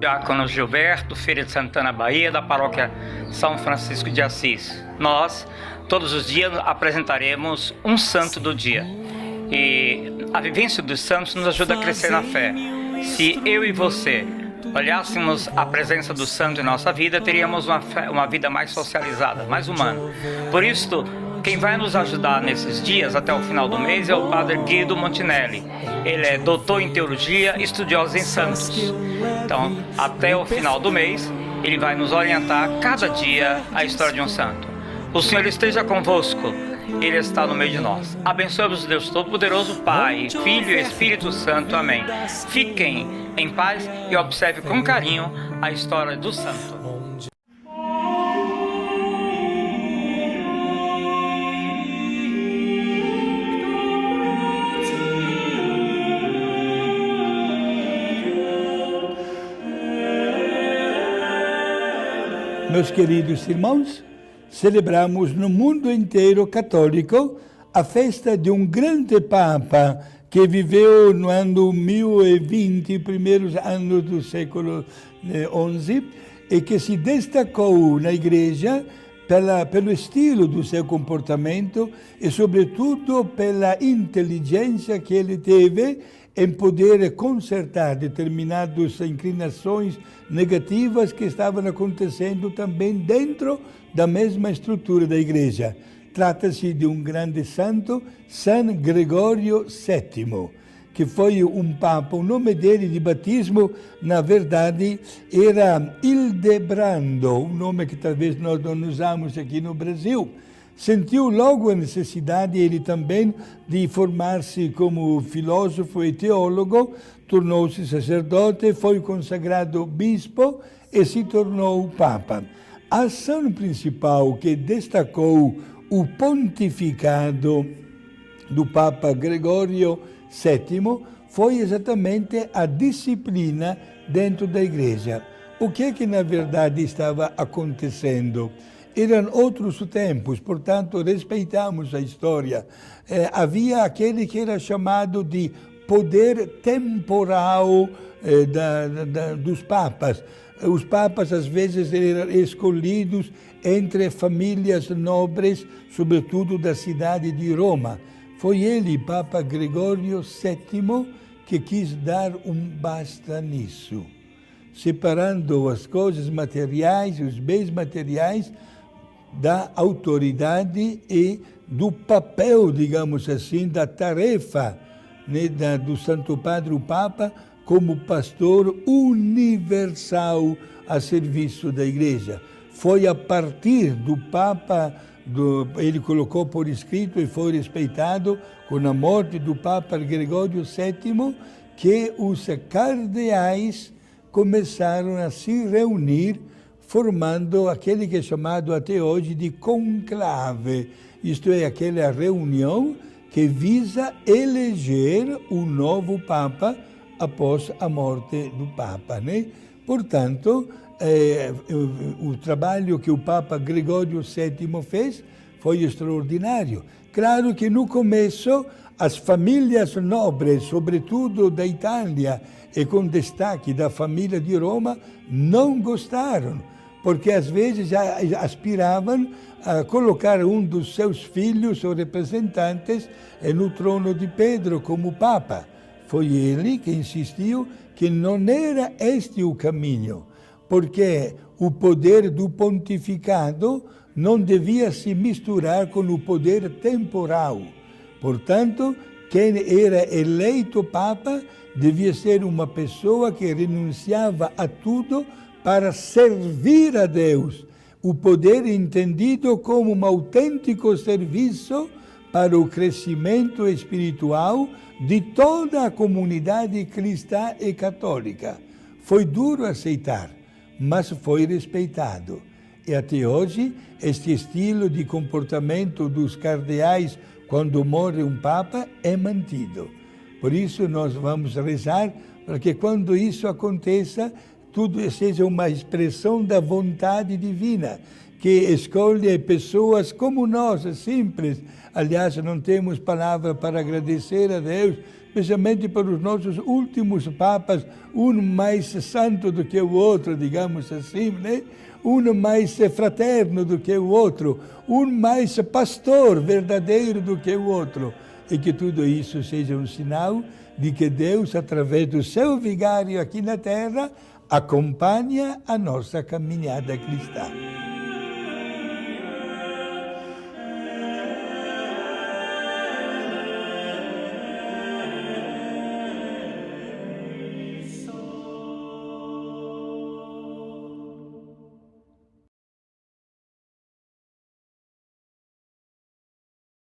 Diácono Gilberto, Feira de Santana, Bahia, da paróquia São Francisco de Assis. Nós, todos os dias, apresentaremos um santo do dia. E a vivência dos santos nos ajuda a crescer na fé. Se eu e você olhássemos a presença do santo em nossa vida, teríamos uma vida mais socializada, mais humana. Por isso, quem vai nos ajudar nesses dias, até o final do mês, é o Padre Guido Montinelli. Ele é doutor em teologia, estudioso em santos. Então, até o final do mês, ele vai nos orientar cada dia a história de um santo. O Senhor esteja convosco. Ele está no meio de nós. Abençoe-vos, Deus Todo-Poderoso, Pai, Filho e Espírito Santo. Amém. Fiquem em paz e observe com carinho a história do santo. Meus queridos irmãos, celebramos no mundo inteiro católico a festa de um grande Papa que viveu no ano 1020, primeiros anos do século XI, e que se destacou na Igreja pelo estilo do seu comportamento e, sobretudo, pela inteligência que ele teve em poder consertar determinadas inclinações negativas que estavam acontecendo também dentro da mesma estrutura da Igreja. Trata-se de um grande santo, San Gregório VII, que foi um papa. O nome dele de batismo, na verdade, era Hildebrando, um nome que talvez nós não usamos aqui no Brasil. Sentiu logo a necessidade, ele também, de formar-se como filósofo e teólogo, tornou-se sacerdote, foi consagrado bispo e se tornou papa. A ação principal que destacou o pontificado do Papa Gregório VII foi exatamente a disciplina dentro da Igreja. O que na verdade estava acontecendo? Eram outros tempos, portanto, respeitamos a história. Havia aquele que era chamado de poder temporal dos papas. Os papas, às vezes, eram escolhidos entre famílias nobres, sobretudo da cidade de Roma. Foi ele, Papa Gregório VII, que quis dar um basta nisso, separando as coisas materiais, os bens materiais, da autoridade e do papel, digamos assim, da tarefa, né, do Santo Padre, o Papa, como pastor universal a serviço da Igreja. Foi a partir do Papa, ele colocou por escrito e foi respeitado com a morte do Papa Gregório VII, que os cardeais começaram a se reunir, formando aquele que é chamado até hoje de conclave, isto é, aquela reunião que visa eleger o novo Papa após a morte do Papa, né? Portanto, o trabalho que o Papa Gregório VII fez foi extraordinário. Claro que no começo as famílias nobres, sobretudo da Itália, e com destaque da família de Roma, não gostaram, porque às vezes já aspiravam a colocar um dos seus filhos ou representantes no trono de Pedro como Papa. Foi ele que insistiu que não era este o caminho, porque o poder do pontificado não devia se misturar com o poder temporal. Portanto, quem era eleito Papa devia ser uma pessoa que renunciava a tudo para servir a Deus. O poder entendido como um autêntico serviço para o crescimento espiritual de toda a comunidade cristã e católica. Foi duro aceitar, mas foi respeitado. E até hoje, este estilo de comportamento dos cardeais quando morre um Papa é mantido. Por isso nós vamos rezar para que quando isso aconteça, tudo seja uma expressão da vontade divina, que escolhe pessoas como nós, simples. Aliás, não temos palavra para agradecer a Deus, especialmente para os nossos últimos papas, um mais santo do que o outro, digamos assim, né? Um mais fraterno do que o outro, um mais pastor verdadeiro do que o outro. E que tudo isso seja um sinal de que Deus, através do seu vigário aqui na terra, acompanha a nossa caminhada cristã.